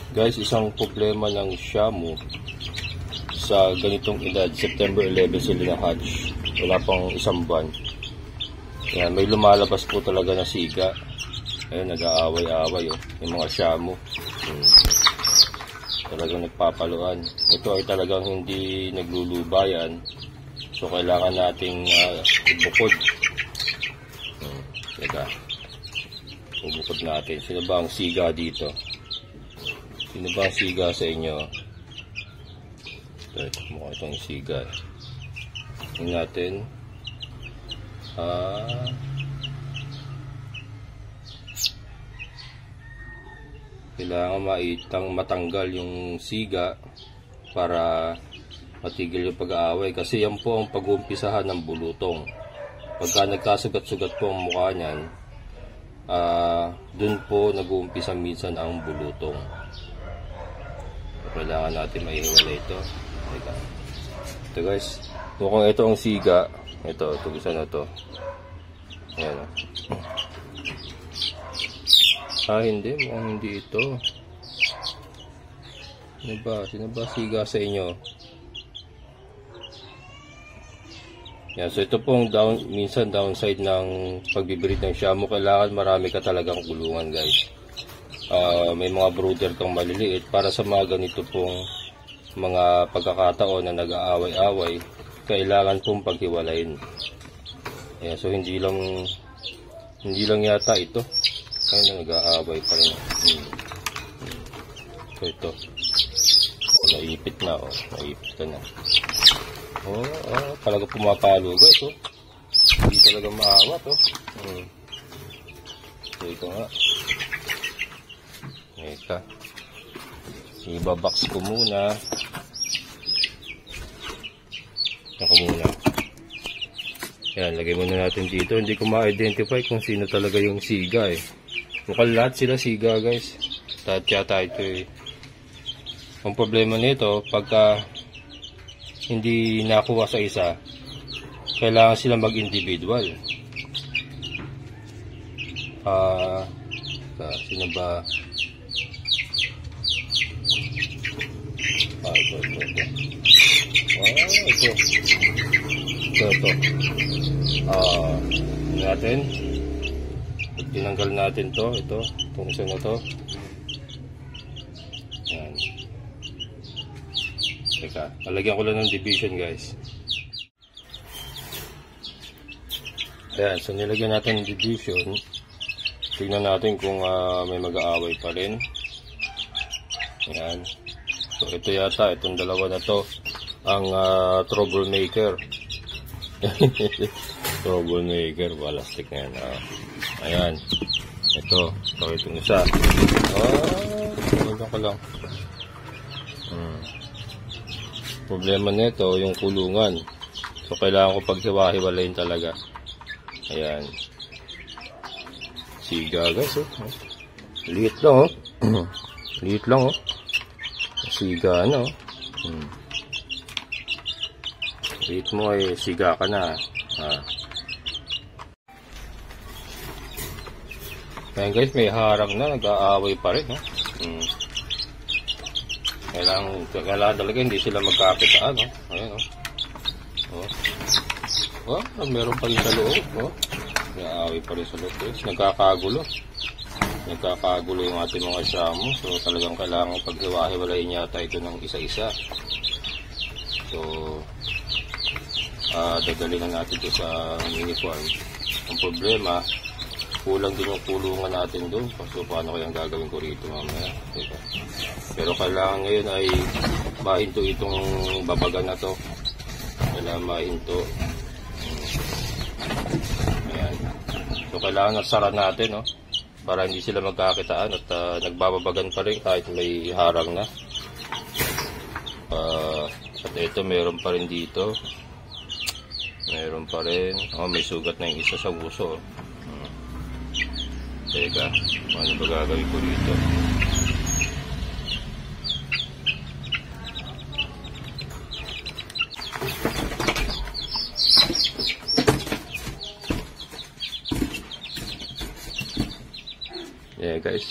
Guys, isang problema ng Shamu sa ganitong edad, September 11 sila na hatch, wala pang isang buwan. Yan, may lumalabas po talaga na siga. Ayun, nag-aaway-aaway yung mga Shamu. Talagang nagpapaluan. Ito ay talagang hindi naglulubayan. So kailangan nating ibukod. Teka. Ibukod natin. Sino ba ang siga dito? Sino ba ang siga sa inyo? Ito, mukha itong siga. Tingnan natin. Kailangan matanggal yung siga para matigil yung pag-aaway. Kasi yan po ang pag-uumpisahan ng bulutong. Pagka nagkasugat-sugat po ang mukha niyan, dun po nag-uumpisa minsan ang bulutong. Kailangan natin maihiwalay ito. Ito guys, kung ito ang siga, ito isa na to. Ayan hindi, mukhang hindi ito. Sino ba siga sa inyo? Yan, so ito pong minsan downside ng pagbibreed ng Shamu. Kailangan marami ka talagang kulungan guys. May mga brooder kang maliliit para sa mga ganito pong mga pagkakataon na nag-aaway-away, kailangan pong paghiwalayin. Ayan, so hindi lang yata ito. Ayun, nag-aaway pa rin. So ito. Naipit na, naipit ka na. Talaga pumapalo guys, Hindi talaga maawat, So ito nga. Eka. Ibabox ko muna. Ako muna. Yan, lagay muna natin dito. Hindi ko ma-identify kung sino talaga yung siga Mukhang lahat sila siga guys. Yata ito Ang problema nito, pagka hindi nakuha sa isa, kailangan sila mag-individual. Sino ba? Ito. Natin. Tinanggal natin itong isa na to. Yan. Teka, lalagyan ko lang ng division guys. Ayan, so nilagyan natin ng division. Tingnan natin kung may mag-aaway pa rin. Ayan. So ito yata, itong dalawa na to ang troublemaker. Troublemaker, balastik na yan. Ayan. Ito itong isa. Ito ka lang. Problema nito yung kulungan. So kailangan ko paghiwa-hiwalayin talaga. Ayan. Siga guys, liit lang, liit lang, siga na, liit mo ay siga ka na. Ayan guys, may harang na, nag-aaway pa rin, Kailangan talaga hindi sila magkakitaan, Ayan, meron pa rin sa loob, Nag-aaway pa rin sa loob, Nagkakagulo yung ating mga Shamu. So talagang kailangan paghiwa-hiwalayin yata ito ng isa-isa. So dagalingan natin ito sa mini farm. Ang problema, kulang din yung kulungan natin doon. So paano kayang gagawin ko rito mamaya? Pero kailangan ngayon ay mahinto itong babagan na to. Kailangan mahinto. Ayan. So kailangan nagsara natin, para hindi sila magkakitaan at nagbababagan pa rin kahit may harang na. At ito meron pa rin dito. Meron pa rin. May sugat na yung isa sa uso. Teka, ano ba gagawin ko dito? Yeah guys.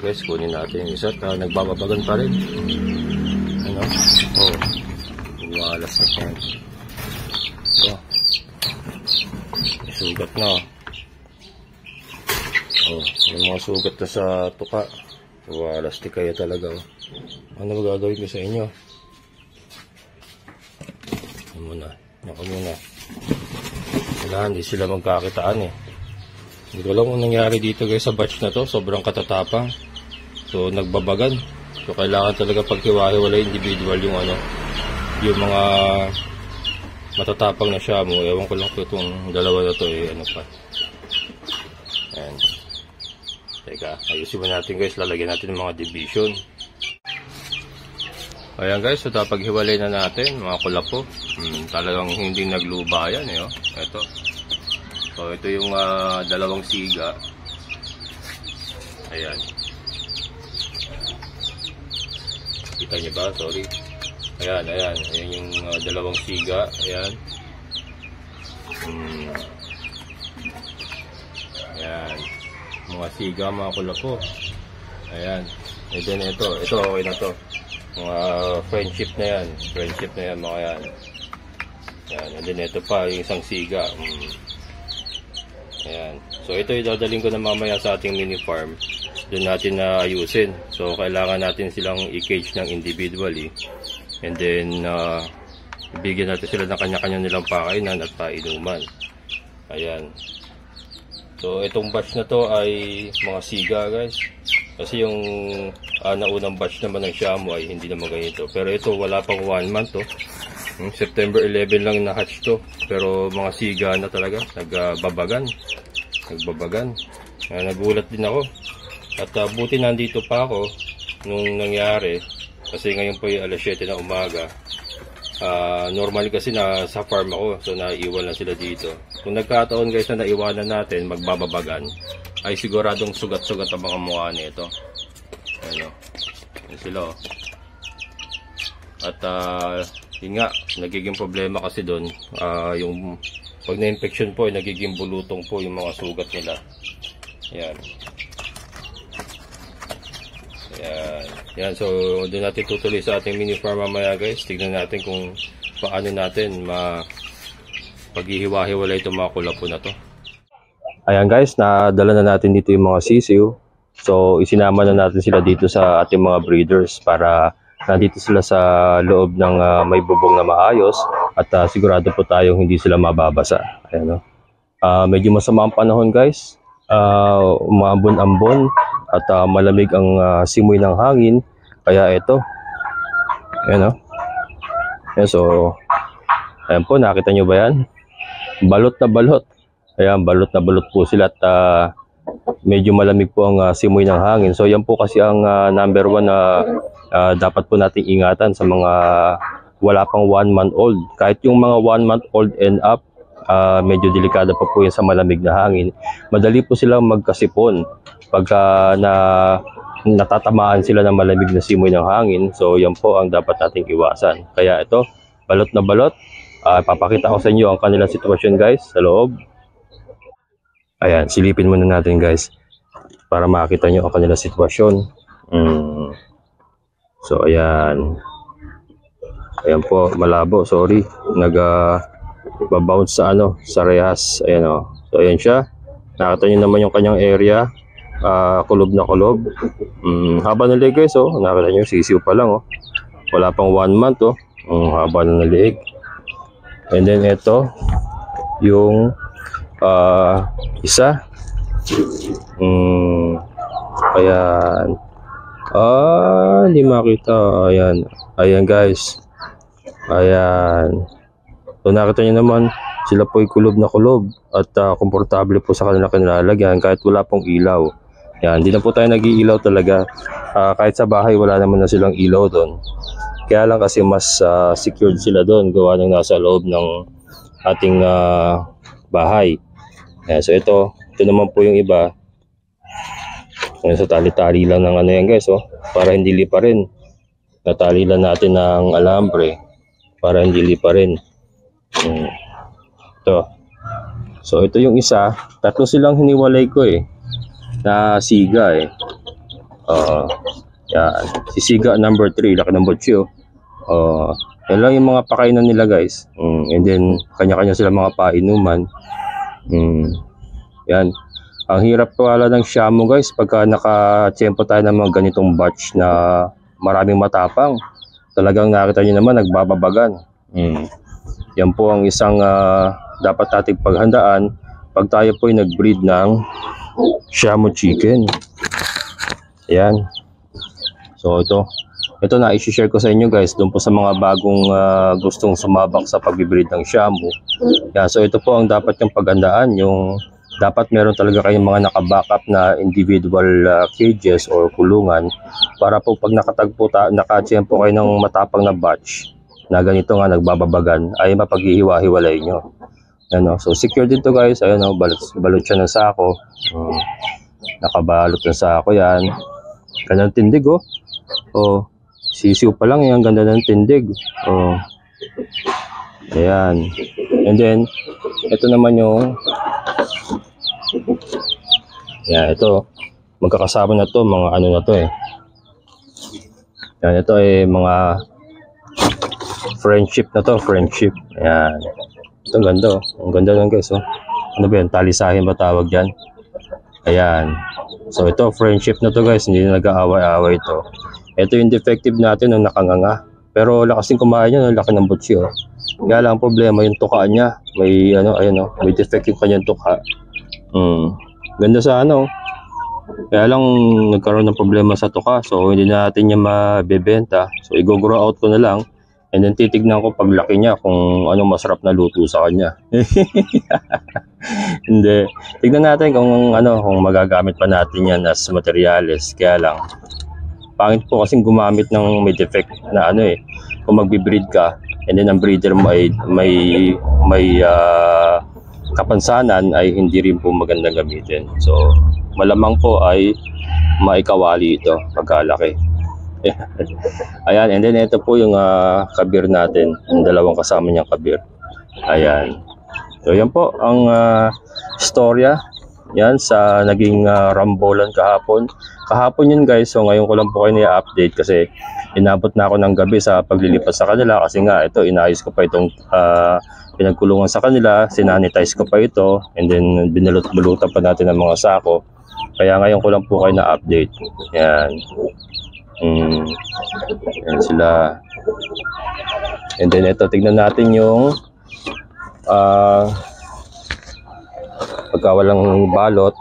guys, kunin natin yung isa at nagbababagan pa rin. Ano? Oh, umalas na siya. Ito, sugat na. Oh, may mga sugat na sa tuka. Walastik kaya talaga. Oh. Ano magagawin ko sa inyo? Ano muna? Naka muna. Wala, hindi sila magkakitaan eh. Hindi ko alam kung nangyari dito guys sa batch na to. Sobrang katatapang. So nagbabagan. So kailangan talaga paghiwa-hiwalay individual yung ano, yung mga matatapang na Shamu. Ewan ko lang po itong dalawa na to eh, ano pa. Ayan. Teka, ayusin mo natin guys. Lalagyan natin ng mga division. Ayan guys, so paghiwalay na natin mga kulapo. Talagang hindi nagluba yan eh. Oh. Ito. So ito yung dalawang siga. Ayan. Kita niyo ba? Sorry. Ayan, ayan. Ayan yung dalawang siga. Ayan. Ayan. Mga siga, mga kulapo. Ayan. And then ito okay na to. Mga friendship na yan. Friendship na yan, mga yan. Ayan. And then ito pa, yung isang siga. Ayan. So ito idadaling ko na mamaya sa ating mini farm. Doon natin na ayusin. So kailangan natin silang i-cage ng individually. And then bigyan natin sila ng kanya-kanya nilang pakainan at painuman. Ayan. So itong batch na to ay mga siga guys. Kasi yung naunang batch naman ng Shamu ay hindi naman ganito. Pero ito wala pang 1 month to. September 11 lang na-hatch to. Pero mga siga na talaga. Nagbabagan. Nagulat din ako. At buti nandito pa ako nung nangyari. Kasi ngayon po yung alas 7 na umaga. Normally kasi sa farm ako. So naiiwan lang sila dito. Kung nagkataon guys na naiwanan natin magbababagan, ay siguradong sugat-sugat ang mga mukha nito. Ano? Yan sila. At yun nga, nagiging problema kasi doon, yung pag na-infection po, nagiging bulutong po yung mga sugat nila. Yan. Yan. So, doon natin tutuloy sa ating mini farm mamaya guys. Tignan natin kung paano natin paghihiwa-hiwalay itong mga kulapo na to. Ayan guys, nadala na natin dito yung mga sisiw. So, isinama na natin sila dito sa ating mga breeders para nandito sila sa loob ng may bubong na maayos at sigurado po tayong hindi sila mababasa. Ayan, no? Medyo masama ang panahon guys. Umambon-ambon at malamig ang simoy ng hangin. Kaya ito. Ayan, no? Ayan, so, ayan po, nakita nyo ba yan? Balot na balot. Ayan, balot na balot po sila at medyo malamig po ang simoy ng hangin. So yan po kasi ang number 1 na dapat po nating ingatan sa mga wala pang 1 month old. Kahit yung mga 1 month old and up, medyo delikado pa po yan sa malamig na hangin. Madali po silang magkasipon pagka natatamaan sila ng malamig na simoy ng hangin. So yan po ang dapat nating iwasan. Kaya ito, balot na balot. Papakita ko sa inyo ang kanilang sitwasyon guys sa loob. Ayan, silipin muna natin guys para makita nyo ang kanilang sitwasyon. So ayan. Ayan po, malabo, sorry. Nag-bounce sa sa rehas. Ayan o. So ayan siya. Nakita nyo naman yung kanyang area. Kulob na kulob. Haba ng leg guys oh. Nakita nyo, sisiw pa lang oh. Wala pang 1 month oh. Haba ng leg. And then ito yung isa. Ayan. Hindi makita. Ayan guys. Ayan. So nakita nyo naman, sila po ay kulob na kulob at komportable po sa kanilang kanilalagyan kahit wala pong ilaw. Yan, hindi na po tayo nag-iilaw talaga. Kahit sa bahay wala naman na silang ilaw doon. Kaya lang kasi mas secured sila doon gawa ng nasa loob ng ating bahay. Ayan, so ito naman po yung iba. Ayan, so tali-tali lang ng yan guys oh, para hindi lipa rin. Natali lang natin ng alambre para hindi lipa rin. Ito. So ito yung isa, tatlo silang hiniwalay ko na siga Yan. Sisiga number 3, laki ng butchi, oh. Yan lang yung mga pakainan nila, guys. And then, kanya-kanya sila mga painuman. Yan. Ang hirap pala ng Shamu, guys, pagka naka-tiyempo tayo ng mga ganitong batch na maraming matapang. Talagang nakita nyo naman, nagbababagan. Yan po ang isang dapat nating paghandaan pag tayo po ay nag-breed ng Shamu chicken. Ayan. So ito na i-share ko sa inyo, guys, doon po sa mga bagong gustong sumabak sa pag-breed ng Shamu. Yan. So ito po ang dapat yung paghandaan, yung dapat meron talaga kayong mga naka-backup na individual cages or kulungan para po pag naka-tiyempo kayo ng matapang na batch na ganito nga nagbababagan ay mapaghihiwa-hiwalay nyo. Ano, so secure din to, guys. Ayun, oh, balot siya ng sako. Nakabalot ng sako yan. Ganda ng tindig, oh. Sisiw pa lang yan, ganda ng tindig. Ayan. And then ito naman yung ito magkakasama na to, mga ano na to yan, ito ay mga friendship na to, friendship. Ayan, ito ang ganda, oh. Ang ganda lang, guys, oh. Ano ba yan, talisahin ba tawag dyan? Ayan, so ito friendship na to, guys, hindi na nag-aaway-aaway ito. Ito yung defective natin ng nakanganga, pero lakas din kumain niya, laki ng butchi, oh. Kaya lang problema yung tuka niya, may ayan, oh, may defect yung kanyang tuka. Ganda sa kaya lang nagkaroon ng problema sa tuka, so hindi natin niya mabebenta. So i-grow out ko na lang, and then titignan ko pag laki niya kung anong masarap na luto sa kanya. Hindi, tignan natin kung kung magagamit pa natin yan as materyales. Kaya lang pangit po kasing gumamit ng may defect na kung magbi-breed ka and then ang breeder mo ay may kapansanan, ay hindi rin po magandang gamitin. So malamang po ay maikawali ito pagkalaki. Ayan, and then ito po yung kabir natin, yung dalawang kasama niyang kabir. Ayan, so yan po ang storya yan sa naging rambolan kahapon yun, guys. So ngayon ko lang po kayo i-update kasi inabot na ako ng gabi sa paglilipat sa kanila, kasi nga ito inayos ko pa itong pinagkulungan sa kanila, sinanitize ko pa ito, and then binulot-bulutan pa natin ng mga sako. Kaya ngayon ko lang po kayo na-update. Yan. Yan sila. And then ito, tignan natin yung pagka walang balot.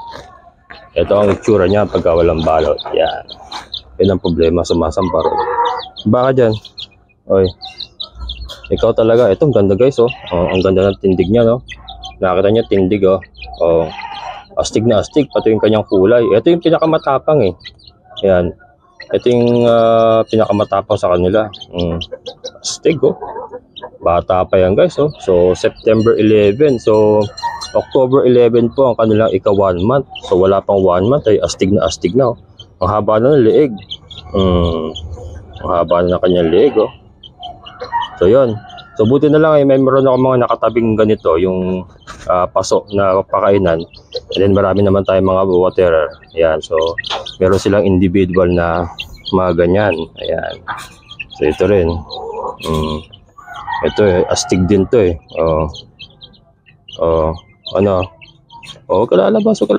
Ito ang itsura niya pagka walang balot. Yan. Yan ang problema, sumasampa rin. Baka dyan. Oy. Ikaw talaga. Ito, ang ganda, guys, oh. Ang ganda ng tindig niya, no? Nakita niya tindig, oh. Astig na astig, pati yung kanyang kulay. Ito yung pinakamatapang, Ayan. Ito yung pinakamatapang sa kanila. Astig, oh. Bata pa yan, guys, oh. So September 11. So October 11 po ang kanilang ika-1 month. So wala pang 1 month ay astig na, oh. Ang haba na ng leeg. Ang haba na ng kanyang leeg, oh. So yun. So buti na lang ay meron ako mga nakatabing ganito, yung paso na pakainan. And then marami naman tayong mga waterer. Ayan, so meron silang individual na mga ganyan. Ayan. So ito rin. Ito astig din to, kalalabas. Loko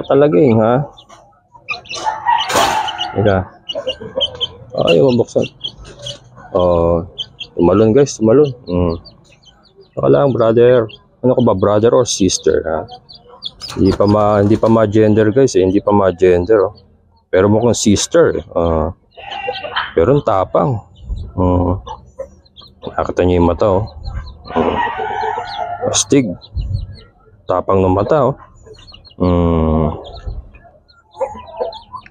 talaga, ha? Ika. Ay, mabuksan. Tumalon, guys, tumalon. Saka lang, brother. Ano ko ba, brother or sister, ha? Hindi pa ma-gender, guys, hindi pa ma-gender, oh. Pero mukhang sister, pero ang tapang. Nakita niyo yung mata, oh. Astig. Tapang ng mata, oh.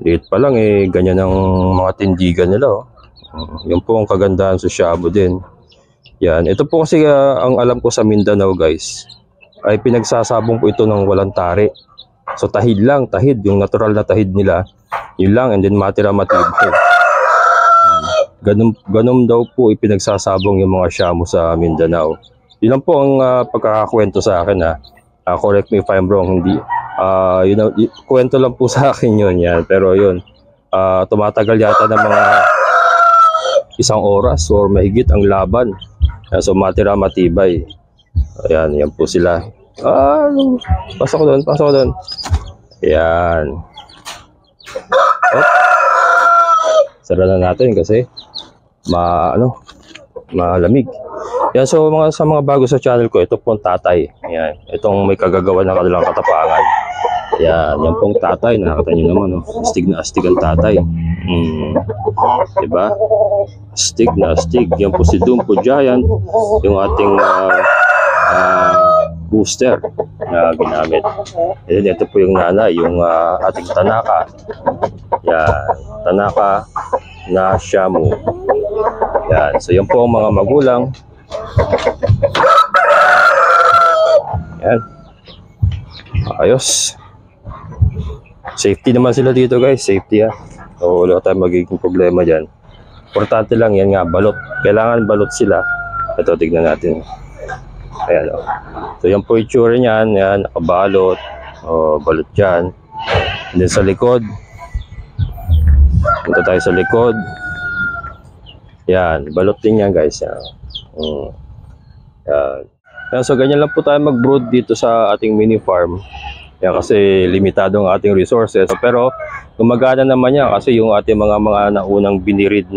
Liit pa lang, ganyan ang mga tindigan nila, oh. Yan po ang kagandahan sa Shamu din. Yan, ito po kasi ang alam ko sa Mindanao, guys, ay pinagsasabong po ito ng walang tari. So tahid lang, yung natural na tahid nila, yun lang, and then matira-matibay. Ganun daw po ipinagsasabong yung mga Shamu sa Mindanao. Yun lang po ang pagkakakwento sa akin, ha. Correct me if I'm wrong, hindi. Kwento lang po sa akin yun yan. Pero yun, tumatagal yata ng mga 1 oras or mahigit ang laban. So matira matibay. Ayan, yan po sila. Pasok ko doon. Ayan. Sara na natin kasi malamig. Yan, so sa mga bago sa channel ko, ito pong tatay. Ayan, itong may kagagawa ng kanilang katapangan. Ayan, yan pong tatay. Nakakita nyo naman, astig na astig ang tatay. Diba? Astig na astig. Yan po si Dumpo Giant, yung ating booster na ginamit. And ito po yung nanay, yung ating Tanaka. Yan, Tanaka na Shamu. Yan, so yan po ang mga magulang. Yan. Ayos. Safety naman sila dito guys, safety So wala tayong magiging problema dyan. Importante lang yan nga, balot. Kailangan balot sila. Ito, tignan natin. Ayan So yan po yung itsura niyan, yan, nakabalot. Balot dyan. And then sa likod. Punta tayo sa likod. Yan, balot din yan guys. Yan. So ganyan lang po tayo mag-brood dito sa ating mini farm. Yan, kasi limitado ang ating resources. Pero gumagana naman yan kasi yung ating mga naunang binirid.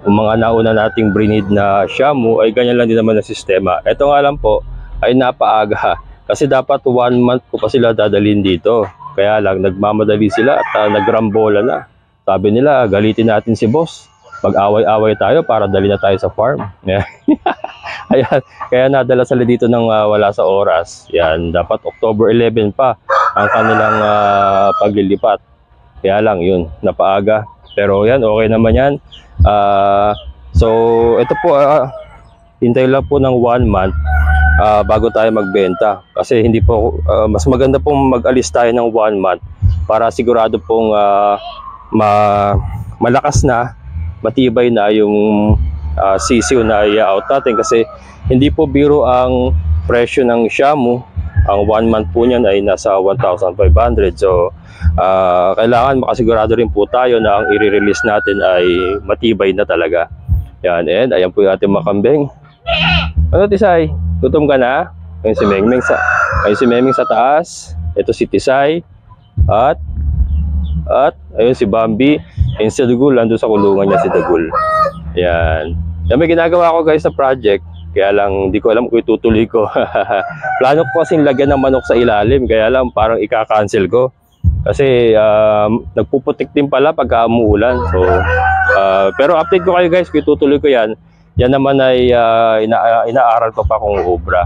Yung mga nauna nating brinid na Shamu ay ganyan lang din naman ang sistema. Ito nga lang po ay napaaga. Kasi dapat 1 month ko pa sila dadalhin dito. Kaya lang nagmamadali sila at nagrambola na. Sabi nila, galitin natin si boss. Mag-away-away tayo para dali na tayo sa farm. Ayan, kaya nadala sila dito ng wala sa oras. Yan, dapat October 11 pa ang kanilang paglilipat. Kaya lang yun, napaaga. Pero yan, okay naman yan. So ito po, hintay lang po ng 1 month bago tayo magbenta. Kasi hindi po, mas maganda pong mag-alis tayo ng 1 month para sigurado pong malakas na, matibay na yung sisiw na i-out natin. Kasi hindi po biro ang presyo ng Shamu. Ang 1 month po niyan ay nasa 1,500. So kailangan makasigurado rin po tayo na ang i-release natin ay matibay na talaga. Yan, and ayan po yung ating makambing. Ano Tisay? Gutom ka na? Ayun si Memeng sa taas. Ito si Tisay. At ayun si Bambi. Ayun si Dagul, ando sa kulungan niya si Dagul. Yan. Yan, may ginagawa ko guys sa project. Kaya lang hindi ko alam kung itutuloy ko. Plano ko kasing lagyan ng manok sa ilalim. Kaya lang parang ika-cancel ko. Kasi nagpuputik din pala pagka umuulan. So, pero update ko kayo guys kung itutuloy ko yan. Yan naman ay inaaral ko pa kung ubra.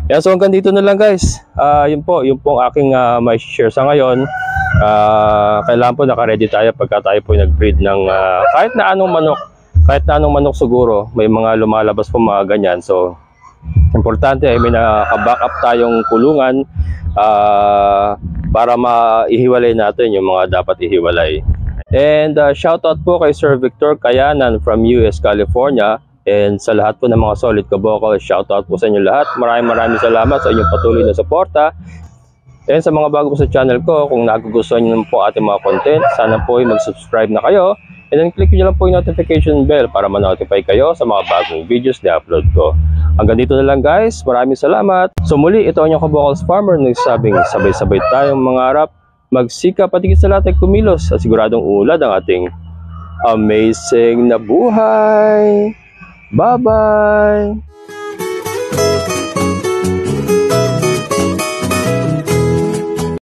Yan, so hanggang dito na lang guys. Yun po ang aking may share sa ngayon. Kailangan po naka-ready tayo pagka tayo po nag-breed ng kahit na anong manok siguro. May mga lumalabas po mga ganyan. So, importante ay may naka-backup tayong kulungan para maihiwalay natin yung mga dapat ihiwalay. And shoutout po kay Sir Victor Kayanan from US, California. And sa lahat po ng mga solid kabokal, shoutout po sa inyo lahat. Maraming salamat sa inyong patuloy na suporta. And sa mga bago po sa channel ko, kung nagugustuhan nyo po ating mga content, sana po ay mag-subscribe na kayo. And then click nyo lang po yung notification bell para ma-notify kayo sa mga bagong videos na upload ko. Hanggang dito na lang guys, maraming salamat. So muli, ito ang inyong kabokals farmer nagsabing sabay-sabay tayong mangarap, magsikap at higit sa lahat ay kumilos at siguradong ulad ang ating amazing na buhay. Bye-bye!